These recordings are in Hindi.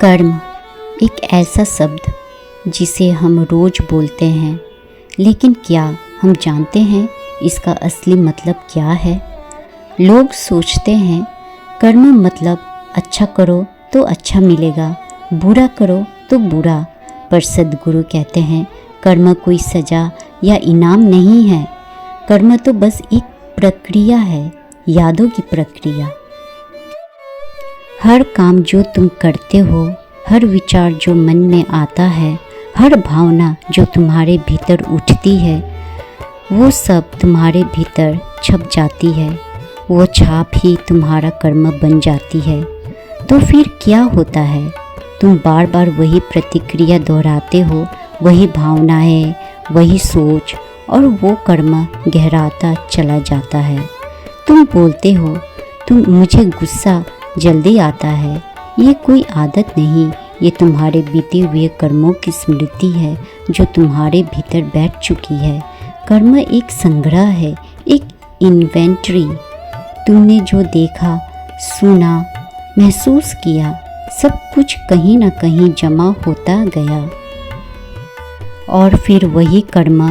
कर्म एक ऐसा शब्द जिसे हम रोज़ बोलते हैं, लेकिन क्या हम जानते हैं इसका असली मतलब क्या है? लोग सोचते हैं कर्म मतलब अच्छा करो तो अच्छा मिलेगा, बुरा करो तो बुरा। पर सद्गुरु कहते हैं कर्म कोई सज़ा या इनाम नहीं है। कर्म तो बस एक प्रक्रिया है, यादों की प्रक्रिया। हर काम जो तुम करते हो, हर विचार जो मन में आता है, हर भावना जो तुम्हारे भीतर उठती है, वो सब तुम्हारे भीतर छप जाती है। वो छाप ही तुम्हारा कर्म बन जाती है। तो फिर क्या होता है? तुम बार बार वही प्रतिक्रिया दोहराते हो, वही भावनाएं, वही सोच, और वो कर्म गहराता चला जाता है। तुम बोलते हो मुझे गुस्सा जल्दी आता है। ये कोई आदत नहीं, ये तुम्हारे बीते हुए कर्मों की स्मृति है जो तुम्हारे भीतर बैठ चुकी है। कर्म एक संग्रह है, एक इन्वेंटरी। तुमने जो देखा, सुना, महसूस किया, सब कुछ कहीं ना कहीं जमा होता गया, और फिर वही कर्म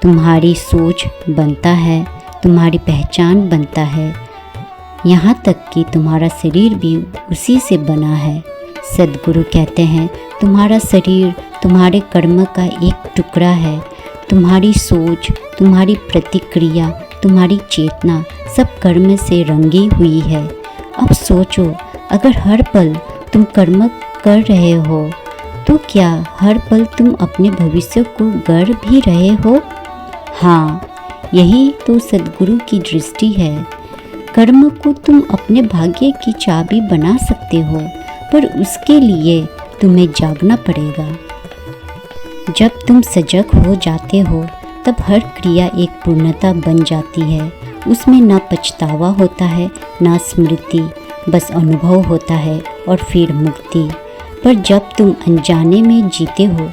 तुम्हारी सोच बनता है, तुम्हारी पहचान बनता है। यहाँ तक कि तुम्हारा शरीर भी उसी से बना है। सद्गुरु कहते हैं तुम्हारा शरीर तुम्हारे कर्म का एक टुकड़ा है। तुम्हारी सोच, तुम्हारी प्रतिक्रिया, तुम्हारी चेतना सब कर्म से रंगी हुई है। अब सोचो, अगर हर पल तुम कर्म कर रहे हो तो क्या हर पल तुम अपने भविष्य को गढ़ भी रहे हो? हाँ, यही तो सद्गुरु की दृष्टि है। कर्म को तुम अपने भाग्य की चाबी बना सकते हो, पर उसके लिए तुम्हें जागना पड़ेगा। जब तुम सजग हो जाते हो तब हर क्रिया एक पूर्णता बन जाती है। उसमें ना पछतावा होता है, ना स्मृति, बस अनुभव होता है और फिर मुक्ति। पर जब तुम अनजाने में जीते हो,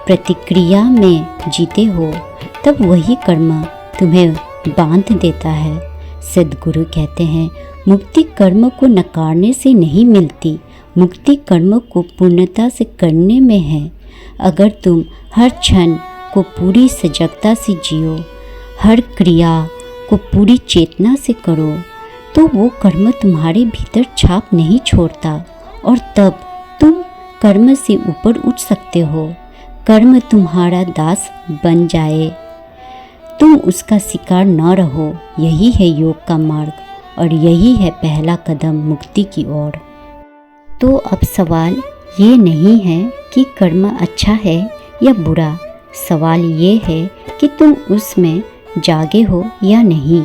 प्रतिक्रिया में जीते हो, तब वही कर्म तुम्हें बांध देता है। सद्गुरु कहते हैं मुक्ति कर्म को नकारने से नहीं मिलती, मुक्ति कर्म को पूर्णता से करने में है। अगर तुम हर क्षण को पूरी सजगता से जियो, हर क्रिया को पूरी चेतना से करो, तो वो कर्म तुम्हारे भीतर छाप नहीं छोड़ता, और तब तुम कर्म से ऊपर उठ सकते हो। कर्म तुम्हारा दास बन जाए, तुम उसका शिकार न रहो। यही है योग का मार्ग, और यही है पहला कदम मुक्ति की ओर। तो अब सवाल ये नहीं है कि कर्म अच्छा है या बुरा, सवाल ये है कि तुम उसमें जागे हो या नहीं।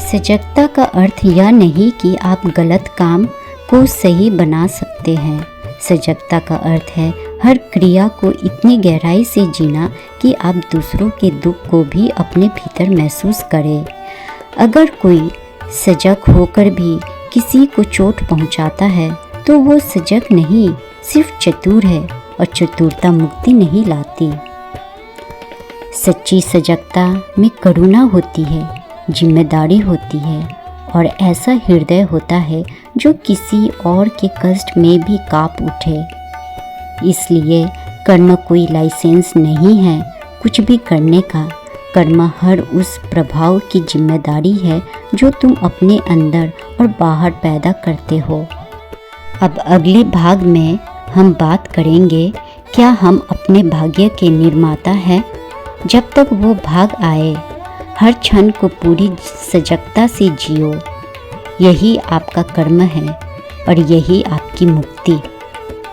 सजगता का अर्थ यह नहीं कि आप गलत काम को सही बना सकते हैं। सजगता का अर्थ है हर क्रिया को इतनी गहराई से जीना कि आप दूसरों के दुख को भी अपने भीतर महसूस करें। अगर कोई सजग होकर भी किसी को चोट पहुंचाता है तो वो सजग नहीं, सिर्फ चतुर है, और चतुरता मुक्ति नहीं लाती। सच्ची सजगता में करुणा होती है, जिम्मेदारी होती है, और ऐसा हृदय होता है जो किसी और के कष्ट में भी काँप उठे। इसलिए कर्म कोई लाइसेंस नहीं है कुछ भी करने का। कर्म हर उस प्रभाव की जिम्मेदारी है जो तुम अपने अंदर और बाहर पैदा करते हो। अब अगले भाग में हम बात करेंगे, क्या हम अपने भाग्य के निर्माता हैं? जब तक वो भाग आए, हर क्षण को पूरी सजगता से जियो। यही आपका कर्म है और यही आपकी मुक्ति।